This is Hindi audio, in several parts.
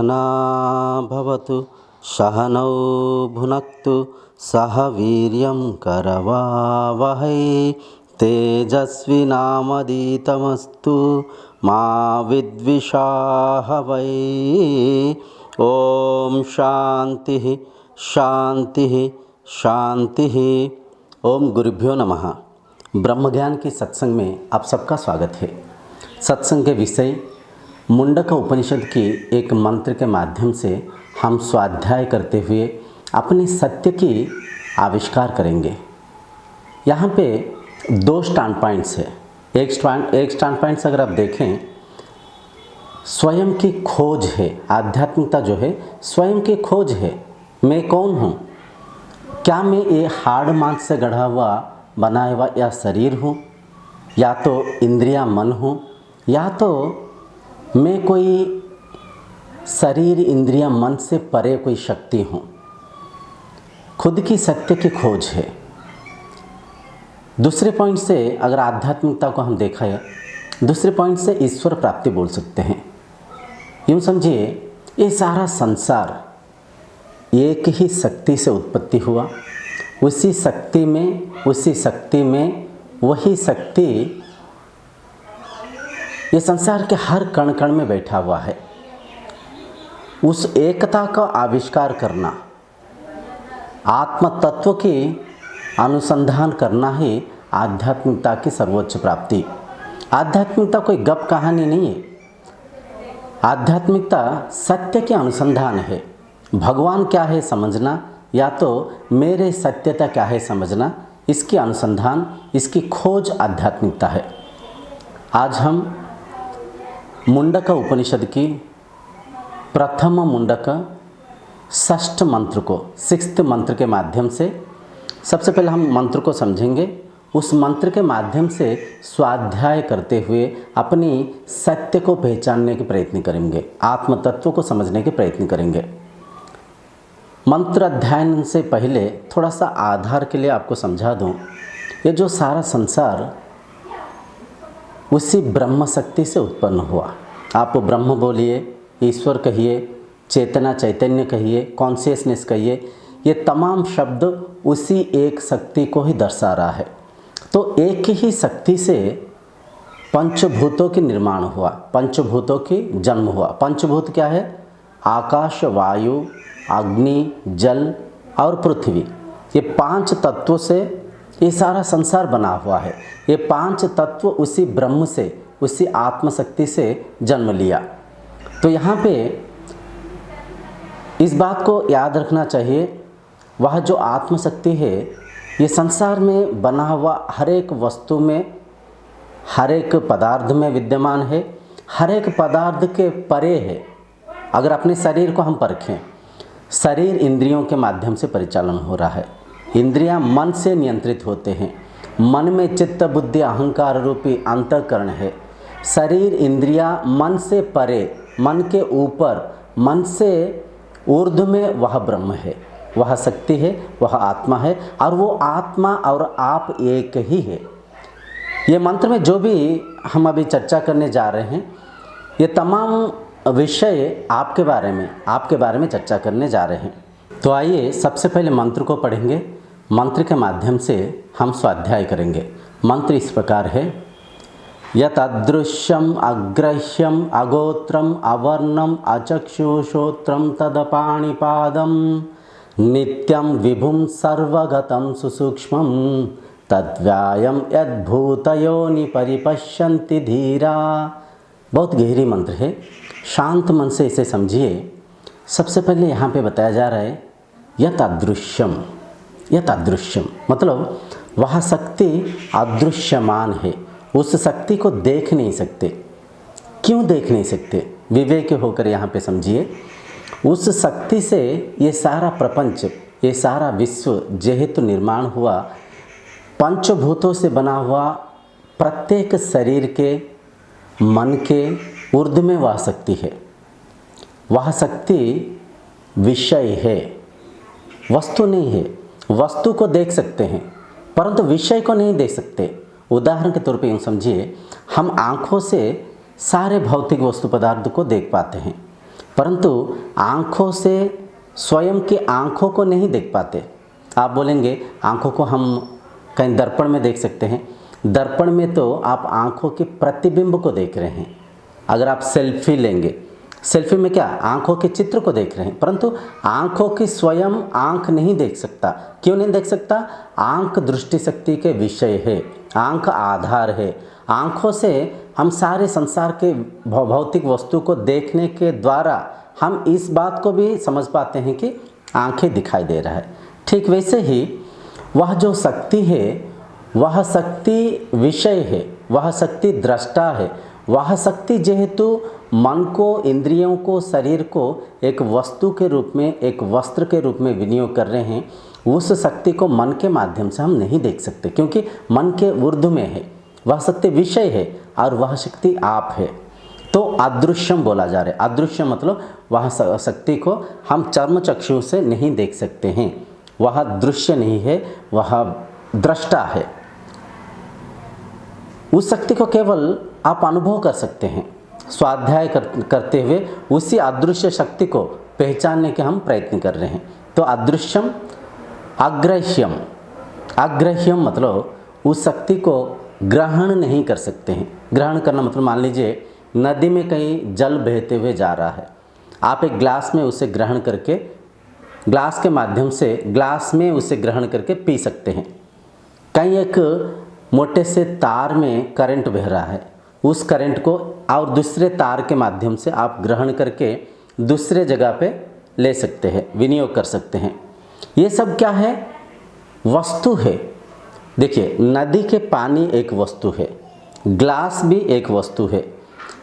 सहना भवतु सहनौ भुनक्तु सह वीर्यं करवावहै तेजस्विनामदितमस्तु मा विद्विषावहै। ओम शांति शांति शांति। ओम गुरुभ्यो नमः। ब्रह्म ज्ञान के सत्संग में आप सबका स्वागत है। सत्संग के विषय मुंडक उपनिषद की एक मंत्र के माध्यम से हम स्वाध्याय करते हुए अपने सत्य की आविष्कार करेंगे। यहाँ पे दो स्टैंड पॉइंट्स है। एक स्टैंड पॉइंट्स अगर आप देखें, स्वयं की खोज है। आध्यात्मिकता जो है स्वयं की खोज है। मैं कौन हूँ? क्या मैं ये हाड़ मांस से गढ़ा हुआ बनाया हुआ या शरीर हूँ, या तो इंद्रिया मन हूँ, या तो मैं कोई शरीर इंद्रिया मन से परे कोई शक्ति हूँ। खुद की सत्य की खोज है। दूसरे पॉइंट से अगर आध्यात्मिकता को हम देखा है, दूसरे पॉइंट से ईश्वर प्राप्ति बोल सकते हैं। यूँ समझिए, ये सारा संसार एक ही शक्ति से उत्पत्ति हुआ। उसी शक्ति में वही शक्ति ये संसार के हर कण कण में बैठा हुआ है। उस एकता का आविष्कार करना, आत्म तत्व की अनुसंधान करना ही आध्यात्मिकता की सर्वोच्च प्राप्ति। आध्यात्मिकता कोई गप कहानी नहीं है। आध्यात्मिकता सत्य के अनुसंधान है। भगवान क्या है समझना, या तो मेरे सत्यता क्या है समझना, इसकी अनुसंधान, इसकी खोज आध्यात्मिकता है। आज हम मुंडक उपनिषद की प्रथम मुंडक षष्ठ मंत्र को, सिक्स्थ मंत्र के माध्यम से सबसे पहले हम मंत्र को समझेंगे। उस मंत्र के माध्यम से स्वाध्याय करते हुए अपनी सत्य को पहचानने के प्रयत्न करेंगे, आत्म तत्व को समझने के प्रयत्न करेंगे। मंत्र अध्ययन से पहले थोड़ा सा आधार के लिए आपको समझा दूं। ये जो सारा संसार उसी ब्रह्म शक्ति से उत्पन्न हुआ। आप ब्रह्म बोलिए, ईश्वर कहिए, चेतना चैतन्य कहिए, कॉन्शियसनेस कहिए, ये तमाम शब्द उसी एक शक्ति को ही दर्शा रहा है। तो एक ही शक्ति से पंचभूतों की निर्माण हुआ, पंचभूतों की जन्म हुआ। पंचभूत क्या है? आकाश, वायु, अग्नि, जल और पृथ्वी। ये पांच तत्वों से ये सारा संसार बना हुआ है। ये पांच तत्व उसी ब्रह्म से, उसी आत्मशक्ति से जन्म लिया। तो यहाँ पे इस बात को याद रखना चाहिए, वह जो आत्मशक्ति है ये संसार में बना हुआ हर एक वस्तु में, हर एक पदार्थ में विद्यमान है। हर एक पदार्थ के परे है। अगर अपने शरीर को हम परखें, शरीर इंद्रियों के माध्यम से परिचालन हो रहा है। इंद्रियां मन से नियंत्रित होते हैं। मन में चित्त बुद्धि अहंकार रूपी अंतःकरण है। शरीर इंद्रियां मन से परे, मन के ऊपर, मन से ऊर्ध्व में वह ब्रह्म है, वह शक्ति है, वह आत्मा है। और वो आत्मा और आप एक ही है। ये मंत्र में जो भी हम अभी चर्चा करने जा रहे हैं, ये तमाम विषय आपके बारे में चर्चा करने जा रहे हैं। तो आइए सबसे पहले मंत्र को पढ़ेंगे। मंत्र के माध्यम से हम स्वाध्याय करेंगे। मंत्र इस प्रकार है। यत् अदृश्यम अग्रह्यम अगोत्रम अवर्णम अचक्षुश्रोत्रम तदपाणिपादम नित्यं विभुं सर्वगतं सुसूक्ष्मं तद्व्यायम यद्भूतयोनि परिपश्यन्ति धीरा। बहुत गहरी मंत्र है। शांत मन से इसे समझिए। सबसे पहले यहाँ पे बताया जा रहा है यत् अदृश्यम। यत् अदृश्यम मतलब वह शक्ति अदृश्यमान है। उस शक्ति को देख नहीं सकते। क्यों देख नहीं सकते? विवेक होकर यहाँ पे समझिए। उस शक्ति से ये सारा प्रपंच, ये सारा विश्व जेहेतु निर्माण हुआ, पंचभूतों से बना हुआ, प्रत्येक शरीर के, मन के ऊर्ध्व में वह शक्ति है। वह शक्ति विषय है, वस्तु नहीं है। वस्तु को देख सकते हैं परंतु विषय को नहीं देख सकते। उदाहरण के तौर पे यूँ समझिए, हम आँखों से सारे भौतिक वस्तु पदार्थ को देख पाते हैं परंतु आँखों से स्वयं की आँखों को नहीं देख पाते। आप बोलेंगे आँखों को हम कहीं दर्पण में देख सकते हैं। दर्पण में तो आप आँखों के प्रतिबिंब को देख रहे हैं। अगर आप सेल्फी लेंगे, सेल्फी में क्या आँखों के चित्र को देख रहे हैं, परंतु आँखों की स्वयं आँख नहीं देख सकता। क्यों नहीं देख सकता? आँख दृष्टि शक्ति के विषय है, आँख आधार है। आँखों से हम सारे संसार के भौतिक वस्तु को देखने के द्वारा हम इस बात को भी समझ पाते हैं कि आँखें दिखाई दे रहा है। ठीक वैसे ही वह जो शक्ति है, वह शक्ति विषय है, वह शक्ति दृष्टा है। वह शक्ति जेहेतु मन को, इंद्रियों को, शरीर को एक वस्तु के रूप में, एक वस्त्र के रूप में विनियोग कर रहे हैं, उस शक्ति को मन के माध्यम से हम नहीं देख सकते, क्योंकि मन के ऊर्ध्व में है। वह शक्ति विषय है और वह शक्ति आप है। तो अदृश्यम बोला जा रहा है। अदृश्य मतलब वह शक्ति को हम चर्म चक्षु से नहीं देख सकते हैं। वह दृश्य नहीं है, वह दृष्टा है। उस शक्ति को केवल आप अनुभव कर सकते हैं। स्वाध्याय करते हुए उसी अदृश्य शक्ति को पहचानने के हम प्रयत्न कर रहे हैं। तो अदृश्यम, अग्रह्यम। अग्रह्यम मतलब उस शक्ति को ग्रहण नहीं कर सकते हैं। ग्रहण करना मतलब मान लीजिए नदी में कहीं जल बहते हुए जा रहा है, आप एक ग्लास में उसे ग्रहण करके, ग्लास के माध्यम से ग्लास में उसे ग्रहण करके पी सकते हैं। कहीं एक मोटे से तार में करंट बह रहा है, उस करंट को और दूसरे तार के माध्यम से आप ग्रहण करके दूसरे जगह पे ले सकते हैं, विनियोग कर सकते हैं। ये सब क्या है? वस्तु है। देखिए, नदी के पानी एक वस्तु है, ग्लास भी एक वस्तु है।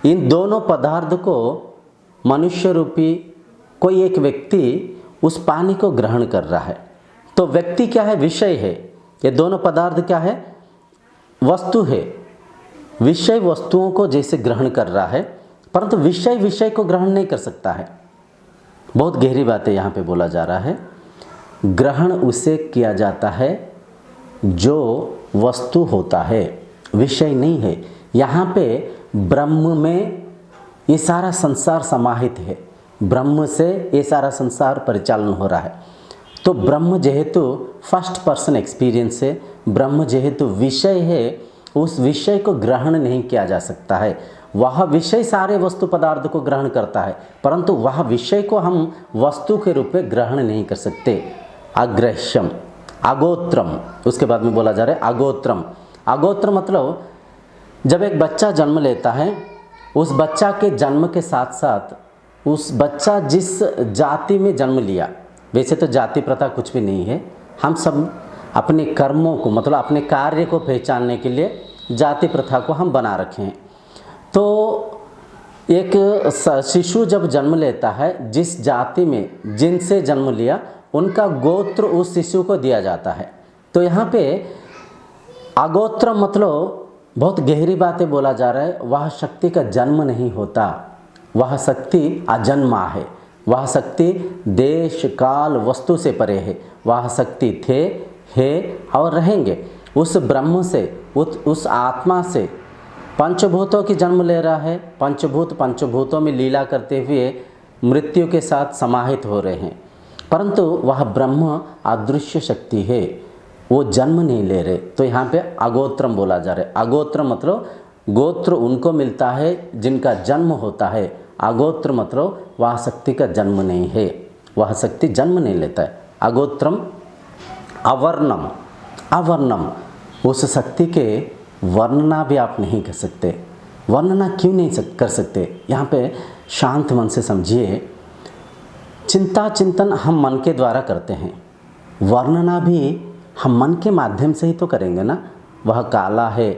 इन दोनों पदार्थ को मनुष्य रूपी कोई एक व्यक्ति उस पानी को ग्रहण कर रहा है। तो व्यक्ति क्या है? विषय है। ये दोनों पदार्थ क्या है? वस्तु है। विषय वस्तुओं को जैसे ग्रहण कर रहा है, परंतु विषय विषय को ग्रहण नहीं कर सकता है। बहुत गहरी बात है यहाँ पे बोला जा रहा है। ग्रहण उसे किया जाता है जो वस्तु होता है, विषय नहीं है। यहाँ पे ब्रह्म में ये सारा संसार समाहित है, ब्रह्म से ये सारा संसार परिचालन हो रहा है। तो ब्रह्म जेहेतु फर्स्ट पर्सन एक्सपीरियंस है, ब्रह्म जेहेतु विषय है, उस विषय को ग्रहण नहीं किया जा सकता है। वह विषय सारे वस्तु पदार्थ को ग्रहण करता है, परंतु वह विषय को हम वस्तु के रूप में ग्रहण नहीं कर सकते। अग्रह्यम, अगोत्रम, उसके बाद में बोला जा रहा है अगोत्रम। अगोत्र मतलब जब एक बच्चा जन्म लेता है, उस बच्चा के जन्म के साथ साथ उस बच्चा जिस जाति में जन्म लिया, वैसे तो जाति प्रथा कुछ भी नहीं है, हम सब अपने कर्मों को मतलब अपने कार्य को पहचानने के लिए जाति प्रथा को हम बना रखे हैं। तो एक शिशु जब जन्म लेता है, जिस जाति में जिनसे जन्म लिया, उनका गोत्र उस शिशु को दिया जाता है। तो यहाँ पे अगोत्र मतलब बहुत गहरी बातें बोला जा रहा है। वह शक्ति का जन्म नहीं होता, वह शक्ति अजन्मा है। वह शक्ति देश काल वस्तु से परे है। वह शक्ति थे, है और रहेंगे। उस ब्रह्म से, उस आत्मा से पंचभूतों की जन्म ले रहा है। पंचभूतों में लीला करते हुए मृत्यु के साथ समाहित हो रहे हैं, परंतु वह ब्रह्म अदृश्य शक्ति है, वो जन्म नहीं ले रहे। तो यहाँ पे अगोत्रम बोला जा रहा है। अगोत्रम मतलब गोत्र उनको मिलता है जिनका जन्म होता है। अगोत्र मतलब वह शक्ति का जन्म नहीं है, वह शक्ति जन्म नहीं लेता है। अगोत्रम। अवर्णम, अवर्णम उस शक्ति के वर्णना भी आप नहीं कर सकते। वर्णना क्यों नहीं कर सकते? यहाँ पे शांत मन से समझिए। चिंता चिंतन हम मन के द्वारा करते हैं, वर्णना भी हम मन के माध्यम से ही तो करेंगे ना। वह काला है,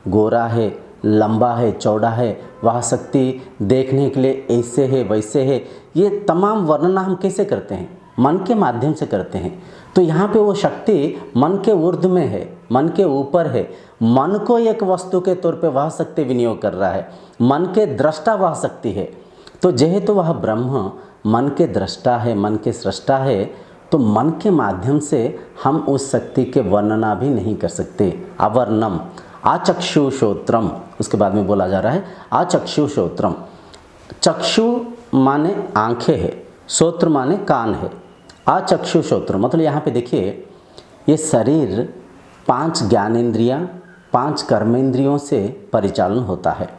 गोरा है, लंबा है, चौड़ा है, वह शक्ति देखने के लिए ऐसे है, वैसे है, ये तमाम वर्णना हम कैसे करते हैं? मन के माध्यम से करते हैं। तो यहाँ पे वो शक्ति मन के ऊर्ध्व में है, मन के ऊपर है। मन को एक वस्तु के तौर पे वह शक्ति विनियोग कर रहा है, मन के दृष्टा वह शक्ति है। तो जेहेतु वह ब्रह्म मन के दृष्टा है, मन के सृष्टा है, तो मन के माध्यम से हम उस शक्ति के वर्णना भी नहीं कर सकते। अवर्णम। अचक्षुश्रोत्रम, उसके बाद में बोला जा रहा है अचक्षुश्रोत्रम। चक्षु माने आंखें है, श्रोत्र माने कान है। अचक्षु श्रोत्र मतलब यहाँ पे देखिए ये शरीर 5 ज्ञानेंद्रियाँ 5 कर्मेंद्रियों से परिचालन होता है।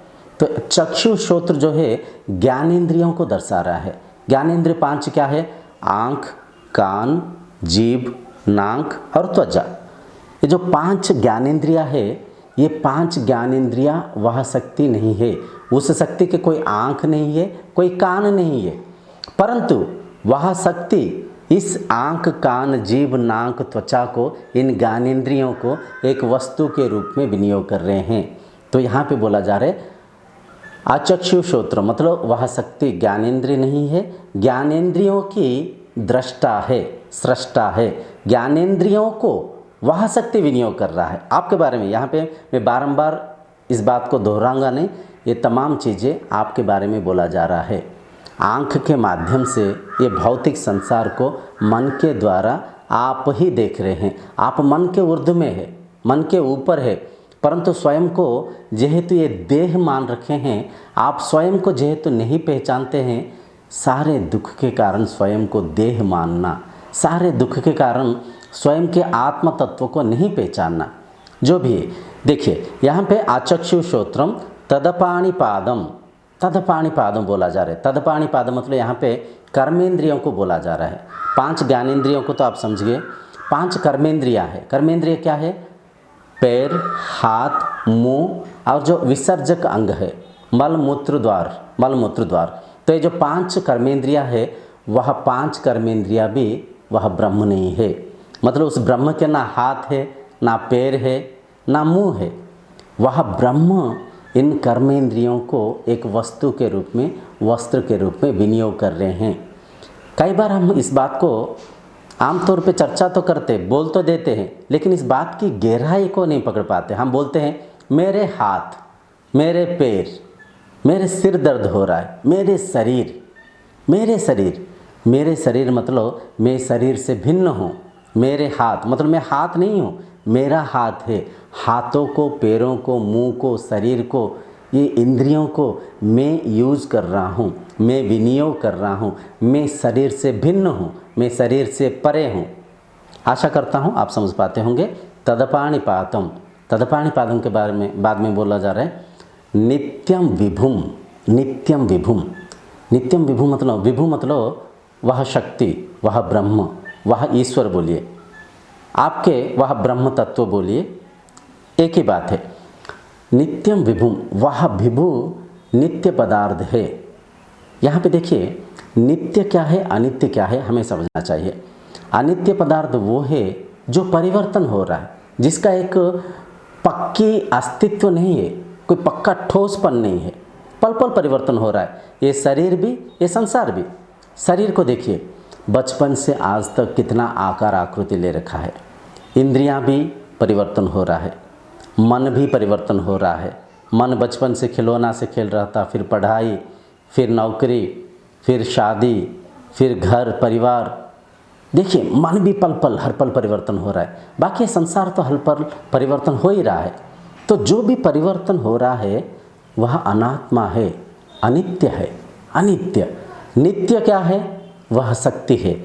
तो चक्षु श्रोत्र जो है ज्ञानेंद्रियों को दर्शा रहा है। ज्ञानेंद्रिय 5 क्या है? आँख, कान, जीभ, नाक और त्वचा। ये जो 5 ज्ञानेंद्रियाँ है, ये 5 ज्ञानेंद्रियाँ वह शक्ति नहीं है। उस शक्ति के कोई आँख नहीं है, कोई कान नहीं है, परंतु वह शक्ति इस आँख, कान, जीभ, नाक, त्वचा को, इन ज्ञानेंद्रियों को एक वस्तु के रूप में विनियोग कर रहे हैं। तो यहाँ पे बोला जा रहा है अचक्षु श्रोत्र मतलब वह शक्ति ज्ञानेंद्रिय नहीं है, ज्ञानेंद्रियों की दृष्टा है, सृष्टा है। ज्ञानेंद्रियों को वह शक्ति विनियोग कर रहा है। आपके बारे में यहाँ पे मैं बारंबार इस बात को दोहराऊंगा नहीं, ये तमाम चीज़ें आपके बारे में बोला जा रहा है। आँख के माध्यम से ये भौतिक संसार को मन के द्वारा आप ही देख रहे हैं। आप मन के ऊर्ध्व में है, मन के ऊपर है, परंतु स्वयं को जेहेतु ये देह मान रखे हैं, आप स्वयं को जेहेतु नहीं पहचानते हैं, सारे दुख के कारण स्वयं को देह मानना, सारे दुख के कारण स्वयं के आत्म तत्व को नहीं पहचानना, जो भी है। देखिए यहाँ पे आचक्षु श्रोत्रम तदपाणिपादम, तदपाणिपादम बोला जा रहा है। तदपाणिपादम मतलब यहाँ पे कर्मेंद्रियों को बोला जा रहा है। 5 ज्ञानेंद्रियों को तो आप समझ गए, 5 कर्मेंद्रियाँ है। कर्मेंद्रिय क्या है? पैर, हाथ, मुंह और जो विसर्जक अंग है मल मूत्र द्वार। तो ये जो 5 कर्मेंद्रियाँ है, वह 5 कर्मेंद्रियाँ भी वह ब्रह्म नहीं है। मतलब उस ब्रह्म के ना हाथ है, ना पैर है, ना मुंह है। वह ब्रह्म इन कर्मेंद्रियों को एक वस्तु के रूप में, वस्त्र के रूप में विनियोग कर रहे हैं। कई बार हम इस बात को आमतौर पे चर्चा तो करते, बोल तो देते हैं, लेकिन इस बात की गहराई को नहीं पकड़ पाते। हम बोलते हैं मेरे हाथ, मेरे पैर, मेरे सिर दर्द हो रहा है, मेरे शरीर मतलब मैं शरीर से भिन्न हूँ। मेरे हाथ मतलब मैं हाथ नहीं हूँ, मेरा हाथ है। हाथों को, पैरों को, मुंह को, शरीर को, ये इंद्रियों को मैं यूज़ कर रहा हूँ, मैं विनियोग कर रहा हूँ। मैं शरीर से भिन्न हूँ, मैं शरीर से परे हूँ। आशा करता हूँ आप समझ पाते होंगे। तदपाणिपातम, तदपाणिपादम के बारे में बाद में बोला जा रहा है नित्यम विभुम। नित्यम विभुम, नित्यम विभु मतलब, विभु मतलब वह शक्ति, वह ब्रह्म, वह ईश्वर बोलिए, आपके वह ब्रह्म तत्व बोलिए, एक ही बात है। नित्यम विभुम, वह विभु नित्य पदार्थ है। यहाँ पे देखिए नित्य क्या है, अनित्य क्या है, हमें समझना चाहिए। अनित्य पदार्थ वो है जो परिवर्तन हो रहा है, जिसका एक पक्की अस्तित्व नहीं है, कोई पक्का ठोसपन नहीं है, पल पल परिवर्तन हो रहा है। ये शरीर भी, ये संसार भी। शरीर को देखिए, बचपन से आज तक कितना आकार आकृति ले रखा है। इंद्रियां भी परिवर्तन हो रहा है, मन भी परिवर्तन हो रहा है। मन बचपन से खिलौना से खेल रहा था, फिर पढ़ाई, फिर नौकरी, फिर शादी, फिर घर परिवार। देखिए मन भी पल पल, हर पल परिवर्तन हो रहा है। बाकी संसार तो हर पल परिवर्तन हो ही रहा है। तो जो भी परिवर्तन हो रहा है वह अनात्मा है, अनित्य है। अनित्य, नित्य क्या है? वह शक्ति है।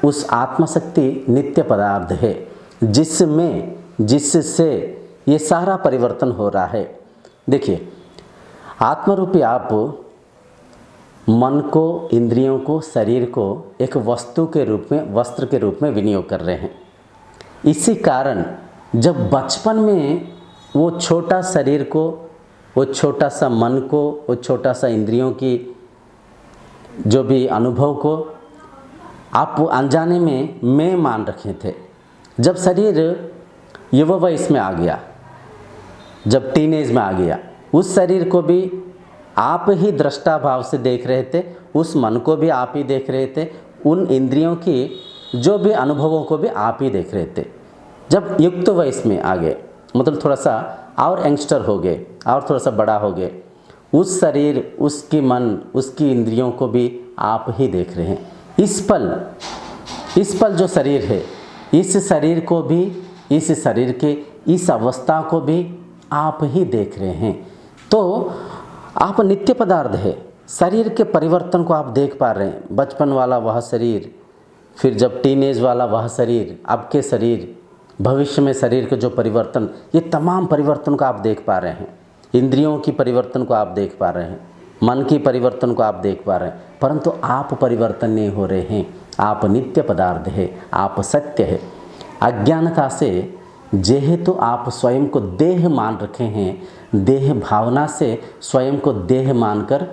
उस आत्मशक्ति नित्य पदार्थ है, जिसमें, जिससे ये सारा परिवर्तन हो रहा है। देखिए आत्मरूपी आप मन को, इंद्रियों को, शरीर को एक वस्तु के रूप में, वस्त्र के रूप में विनियोग कर रहे हैं। इसी कारण जब बचपन में वो छोटा शरीर को, वो छोटा सा मन को, वो छोटा सा इंद्रियों की जो भी अनुभव को आप अनजाने में मैं मान रखे थे। जब शरीर युवा वयस में आ गया, जब टीनेज में आ गया, उस शरीर को भी आप ही दृष्टा भाव से देख रहे थे, उस मन को भी आप ही देख रहे थे, उन इंद्रियों की जो भी अनुभवों को भी आप ही देख रहे थे। जब युक्त वयस में आ गए, मतलब थोड़ा सा और यंगस्टर हो गए और थोड़ा सा बड़ा हो गए, उस शरीर, उसकी मन, उसकी इंद्रियों को भी आप ही देख रहे हैं। इस पल जो शरीर है, इस शरीर को भी, इस शरीर के इस अवस्था को भी आप ही देख रहे हैं। तो आप नित्य पदार्थ है, शरीर के परिवर्तन को आप देख पा रहे हैं। बचपन वाला वह शरीर, फिर जब टीनेज वाला वह शरीर, अब के शरीर, भविष्य में शरीर के जो परिवर्तन, ये तमाम परिवर्तन को आप देख पा रहे हैं। इंद्रियों की परिवर्तन को आप देख पा रहे हैं, मन की परिवर्तन को आप देख पा रहे हैं, परंतु आप परिवर्तन नहीं हो रहे हैं। आप नित्य पदार्थ है, आप सत्य है। अज्ञानता से जेहेतु आप स्वयं को देह मान रखे हैं, देह भावना से स्वयं को देह मानकर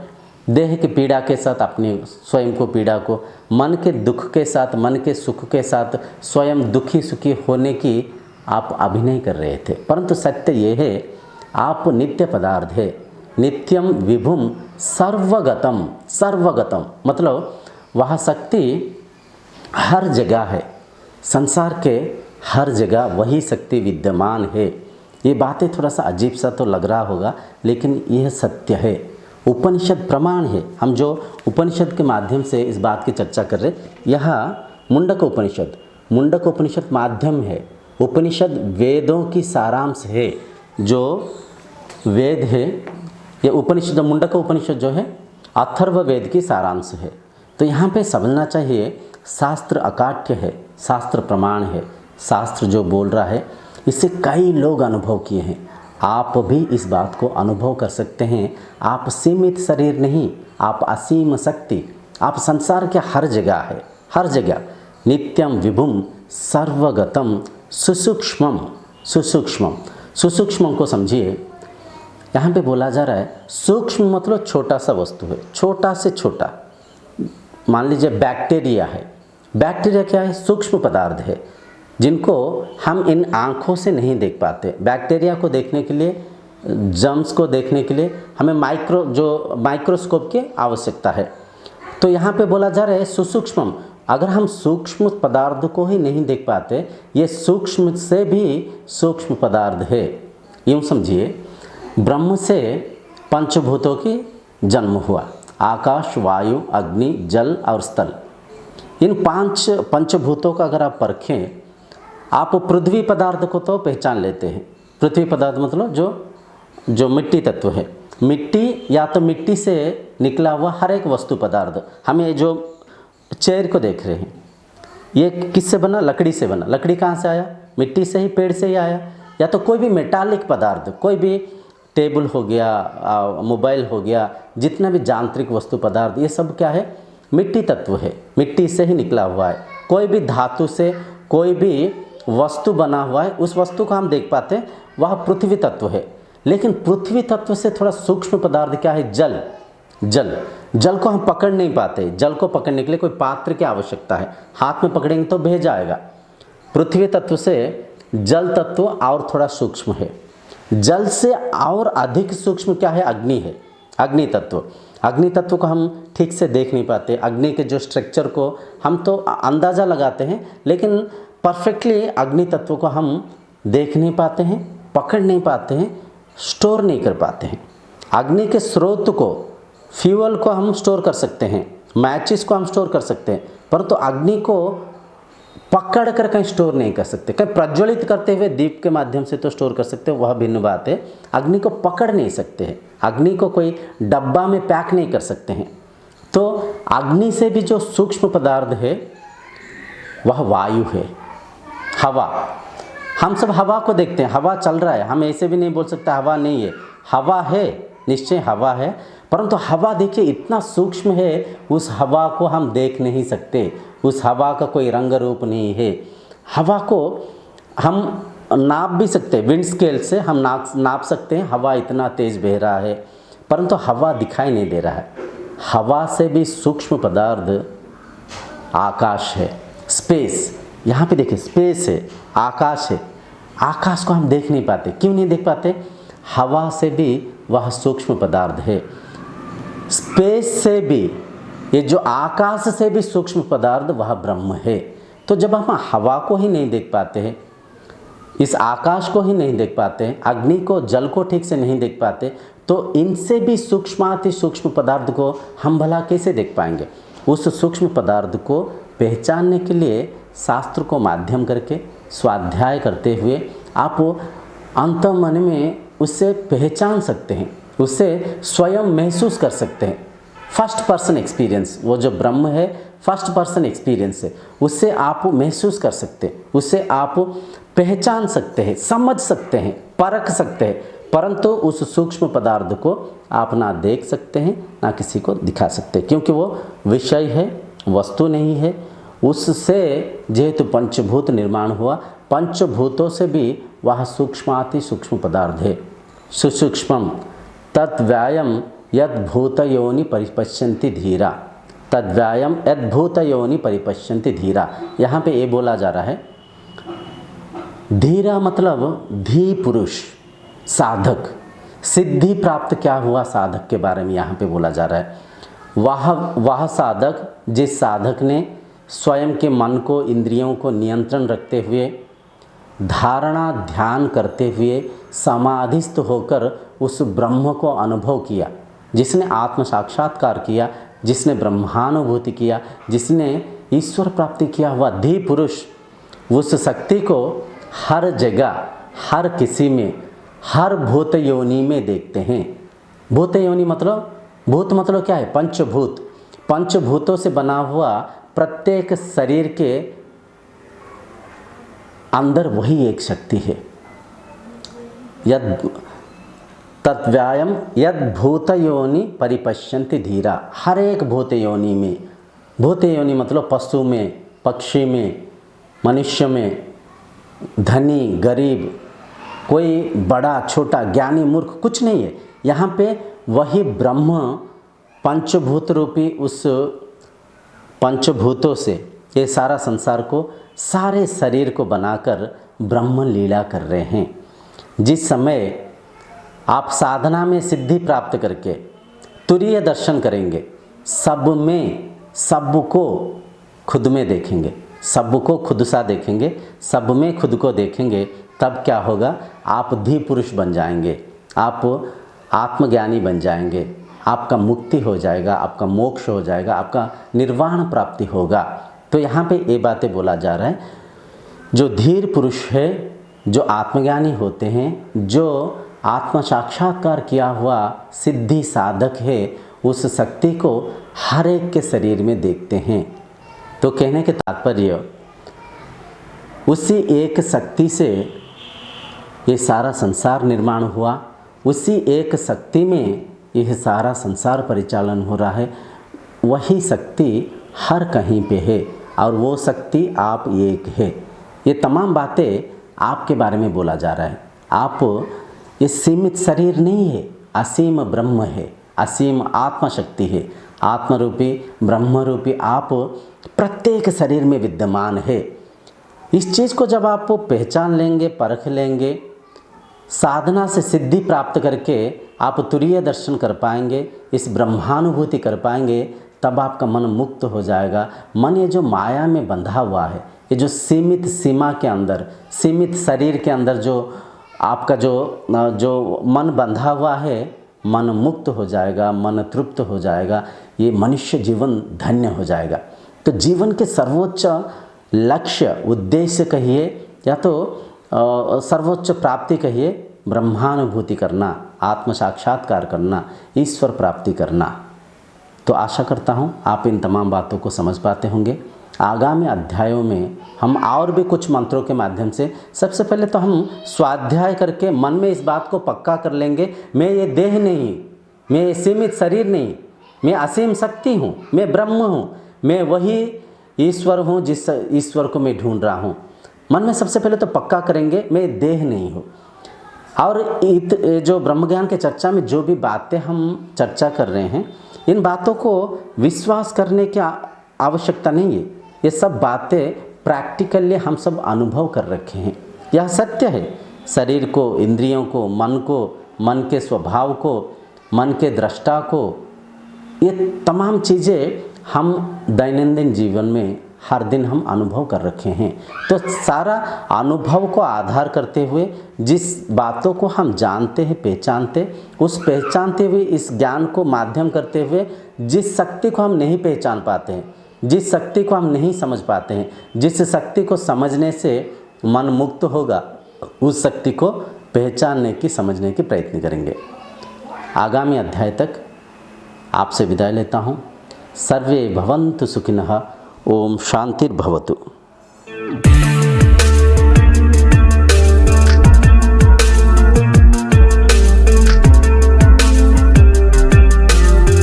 देह की पीड़ा के साथ अपने स्वयं को पीड़ा को, मन के दुख के साथ, मन के सुख के साथ स्वयं दुखी सुखी होने की आप अभिनय कर रहे थे। परंतु सत्य ये है, आप नित्य पदार्थ है। नित्यम विभुम सर्वगतम, सर्वगतम मतलब वह शक्ति हर जगह है, संसार के हर जगह वही शक्ति विद्यमान है। ये बातें थोड़ा सा अजीब सा तो लग रहा होगा, लेकिन यह सत्य है, उपनिषद प्रमाण है। हम जो उपनिषद के माध्यम से इस बात की चर्चा कर रहे, यह मुंडक उपनिषद माध्यम है। उपनिषद वेदों की सारांश है। जो वेद है, ये उपनिषद, मुंडक उपनिषद जो है अथर्व वेद की सारांश है। तो यहाँ पे समझना चाहिए, शास्त्र अकाट्य है, शास्त्र प्रमाण है। शास्त्र जो बोल रहा है इससे कई लोग अनुभव किए हैं। आप भी इस बात को अनुभव कर सकते हैं। आप सीमित शरीर नहीं, आप असीम शक्ति, आप संसार के हर जगह है, हर जगह। नित्यम विभुम सर्वगतम सुसूक्ष्मम, सुसूक्ष्मम, सुसूक्ष्मम को समझिए। यहाँ पे बोला जा रहा है सूक्ष्म मतलब छोटा सा वस्तु है, छोटा से छोटा। मान लीजिए बैक्टीरिया है। बैक्टीरिया क्या है? सूक्ष्म पदार्थ है, जिनको हम इन आँखों से नहीं देख पाते। बैक्टीरिया को देखने के लिए, जर्म्स को देखने के लिए हमें माइक्रोस्कोप की आवश्यकता है। तो यहाँ पे बोला जा रहा है सुसूक्ष्मम। अगर हम सूक्ष्म पदार्थ को ही नहीं देख पाते, ये सूक्ष्म से भी सूक्ष्म पदार्थ है। यूँ समझिए, ब्रह्म से पंचभूतों की जन्म हुआ, आकाश, वायु, अग्नि, जल और स्थल। इन पंचभूतों का अगर आप परखें, आप पृथ्वी पदार्थ को तो पहचान लेते हैं। पृथ्वी पदार्थ मतलब जो मिट्टी तत्व है। मिट्टी या तो मिट्टी से निकला हुआ हर एक वस्तु पदार्थ। हमें जो चेयर को देख रहे हैं, ये किससे बना? लकड़ी से बना। लकड़ी कहाँ से आया? मिट्टी से ही, पेड़ से ही आया। या तो कोई भी मेटालिक पदार्थ, कोई भी टेबल हो गया, मोबाइल हो गया, जितना भी यांत्रिक वस्तु पदार्थ, ये सब क्या है? मिट्टी तत्व है, मिट्टी से ही निकला हुआ है। कोई भी धातु से कोई भी वस्तु बना हुआ है, उस वस्तु को हम देख पाते हैं, वह पृथ्वी तत्व है। लेकिन पृथ्वी तत्व से थोड़ा सूक्ष्म पदार्थ क्या है? जल। जल को हम पकड़ नहीं पाते। जल को पकड़ने के लिए कोई पात्र की आवश्यकता है। हाथ में पकड़ेंगे तो बह जाएगा। पृथ्वी तत्व से जल तत्व और थोड़ा सूक्ष्म है। जल से और अधिक सूक्ष्म क्या है? अग्नि है, अग्नि तत्व। अग्नि तत्व को हम ठीक से देख नहीं पाते। अग्नि के जो स्ट्रक्चर को हम तो अंदाज़ा लगाते हैं, लेकिन परफेक्टली अग्नि तत्व को हम देख नहीं पाते हैं, पकड़ नहीं पाते हैं, स्टोर नहीं कर पाते हैं। अग्नि के स्रोत को, फ्यूल को हम स्टोर कर सकते हैं, मैचिस को हम स्टोर कर सकते हैं, परंतु अग्नि को पकड़ कर कहीं स्टोर नहीं कर सकते। कहीं प्रज्वलित करते हुए दीप के माध्यम से तो स्टोर कर सकते हो, वह भिन्न बात है। अग्नि को पकड़ नहीं सकते हैं, अग्नि को कोई डब्बा में पैक नहीं कर सकते हैं। तो अग्नि से भी जो सूक्ष्म पदार्थ है वह वायु है, हवा। हम सब हवा को देखते हैं, हवा चल रहा है, हम ऐसे भी नहीं बोल सकते हवा नहीं है। हवा है, निश्चय हवा है, परंतु हवा देखिए इतना सूक्ष्म है, उस हवा को हम देख नहीं सकते। उस हवा का कोई रंग रूप नहीं है। हवा को हम नाप भी सकते हैं, विंड स्केल से हम नाप सकते हैं, हवा इतना तेज़ बह रहा है, परंतु हवा दिखाई नहीं दे रहा है। हवा से भी सूक्ष्म पदार्थ आकाश है, स्पेस। यहाँ पे देखिए स्पेस है, आकाश है। आकाश को हम देख नहीं पाते। क्यों नहीं देख पाते? हवा से भी वह सूक्ष्म पदार्थ है, स्पेस से भी, ये जो आकाश से भी सूक्ष्म पदार्थ वह ब्रह्म है। तो जब हम हवा को ही नहीं देख पाते हैं, इस आकाश को ही नहीं देख पाते हैं, अग्नि को, जल को ठीक से नहीं देख पाते, तो इनसे भी सूक्ष्माति सूक्ष्म पदार्थ को हम भला कैसे देख पाएंगे? उस सूक्ष्म पदार्थ को पहचानने के लिए शास्त्र को माध्यम करके स्वाध्याय करते हुए आप अंतर्मन में उससे पहचान सकते हैं, उससे स्वयं महसूस कर सकते हैं। फर्स्ट पर्सन एक्सपीरियंस, वो जो ब्रह्म है फर्स्ट पर्सन एक्सपीरियंस है, उससे आप महसूस कर सकते हैं, उससे आप पहचान सकते हैं, समझ सकते हैं, परख सकते हैं, परंतु उस सूक्ष्म पदार्थ को आप ना देख सकते हैं ना किसी को दिखा सकते, क्योंकि वो विषय है, वस्तु नहीं है। उससे जेहेतु पंचभूत निर्माण हुआ, पंचभूतों से भी वह सूक्ष्माति सूक्ष्म पदार्थ है। सुसूक्ष्मम तद्व्यायम यद्भूत योनि परिपश्यन्ति धीरा, तद्व्यायम यद्भूत योनि परिपश्यन्ति धीरा। यहाँ पे ये बोला जा रहा है, धीरा मतलब धी पुरुष, साधक, सिद्धि प्राप्त क्या हुआ साधक के बारे में यहाँ पे बोला जा रहा है। वह साधक, जिस साधक ने स्वयं के मन को, इंद्रियों को नियंत्रण रखते हुए, धारणा ध्यान करते हुए समाधिस्थ होकर उस ब्रह्म को अनुभव किया, जिसने आत्म साक्षात्कार किया, जिसने ब्रह्मानुभूति किया, जिसने ईश्वर प्राप्ति किया हुआ धी पुरुष, उस शक्ति को हर जगह, हर किसी में, हर भूत योनि में देखते हैं। भूत योनि मतलब, भूत मतलब क्या है? पंचभूत। पंचभूतों से बना हुआ प्रत्येक शरीर के अंदर वही एक शक्ति है। यद तत्व्यायम यद भूत योनि परिपश्यन्ति धीरा, हर एक भूत योनि में, भूत योनि मतलब पशु में, पक्षी में, मनुष्य में, धनी गरीब, कोई बड़ा छोटा, ज्ञानी मूर्ख, कुछ नहीं है। यहाँ पे वही ब्रह्म पंचभूत रूपी उस पंचभूतों से ये सारा संसार को, सारे शरीर को बनाकर ब्रह्म लीला कर रहे हैं। जिस समय आप साधना में सिद्धि प्राप्त करके तुरीय दर्शन करेंगे, सब में सबको खुद में देखेंगे, सबको खुद सा देखेंगे, सब में खुद को देखेंगे, तब क्या होगा? आप धी पुरुष बन जाएंगे, आप आत्मज्ञानी बन जाएंगे, आपका मुक्ति हो जाएगा, आपका मोक्ष हो जाएगा, आपका निर्वाण प्राप्ति होगा। तो यहाँ पे ये बातें बोला जा रहा है, जो धीर पुरुष है, जो आत्मज्ञानी होते हैं, जो आत्म साक्षात्कार किया हुआ सिद्धि साधक है, उस शक्ति को हर एक के शरीर में देखते हैं। तो कहने के तात्पर्य, उसी एक शक्ति से ये सारा संसार निर्माण हुआ, उसी एक शक्ति में यह सारा संसार परिचालन हो रहा है। वही शक्ति हर कहीं पे है और वो शक्ति आप एक है। ये तमाम बातें आपके बारे में बोला जा रहा है। आप ये सीमित शरीर नहीं है, असीम ब्रह्म है, असीम आत्मशक्ति है, आत्मरूपी ब्रह्मरूपी आप प्रत्येक शरीर में विद्यमान है। इस चीज़ को जब आप पहचान लेंगे, परख लेंगे, साधना से सिद्धि प्राप्त करके आप तुरीय दर्शन कर पाएंगे, इस ब्रह्मानुभूति कर पाएंगे, तब आपका मन मुक्त हो जाएगा। मन ये जो माया में बंधा हुआ है, ये जो सीमित सीमा के अंदर, सीमित शरीर के अंदर जो आपका जो मन बंधा हुआ है, मन मुक्त हो जाएगा, मन तृप्त हो जाएगा, ये मनुष्य जीवन धन्य हो जाएगा। तो जीवन के सर्वोच्च लक्ष्य, उद्देश्य कहिए या तो सर्वोच्च प्राप्ति कहिए, ब्रह्मानुभूति करना, आत्म साक्षात्कार करना, ईश्वर प्राप्ति करना। तो आशा करता हूँ आप इन तमाम बातों को समझ पाते होंगे। आगामी अध्यायों में हम और भी कुछ मंत्रों के माध्यम से, सबसे पहले तो हम स्वाध्याय करके मन में इस बात को पक्का कर लेंगे, मैं ये देह नहीं, मैं ये सीमित शरीर नहीं, मैं असीम शक्ति हूँ, मैं ब्रह्म हूँ, मैं वही ईश्वर हूँ जिस ईश्वर को मैं ढूंढ रहा हूँ। मन में सबसे पहले तो पक्का करेंगे मैं देह नहीं हूँ। और जो ब्रह्म ज्ञान के चर्चा में जो भी बातें हम चर्चा कर रहे हैं, इन बातों को विश्वास करने की आवश्यकता नहीं है। ये सब बातें प्रैक्टिकली हम सब अनुभव कर रखे हैं, यह सत्य है। शरीर को, इंद्रियों को, मन को, मन के स्वभाव को, मन के दृष्टा को, ये तमाम चीज़ें हम दैनंदिन जीवन में हर दिन हम अनुभव कर रखे हैं। तो सारा अनुभव को आधार करते हुए जिस बातों को हम जानते हैं, पहचानते, उस पहचानते हुए इस ज्ञान को माध्यम करते हुए जिस शक्ति को हम नहीं पहचान पाते हैं, जिस शक्ति को हम नहीं समझ पाते हैं, जिस शक्ति को समझने से मन मुक्त होगा, उस शक्ति को पहचानने की, समझने की प्रयत्न करेंगे। आगामी अध्याय तक आपसे विदाई लेता हूँ। सर्वे भवन्तु सुखिनः। ओम शांतिर्भवतु।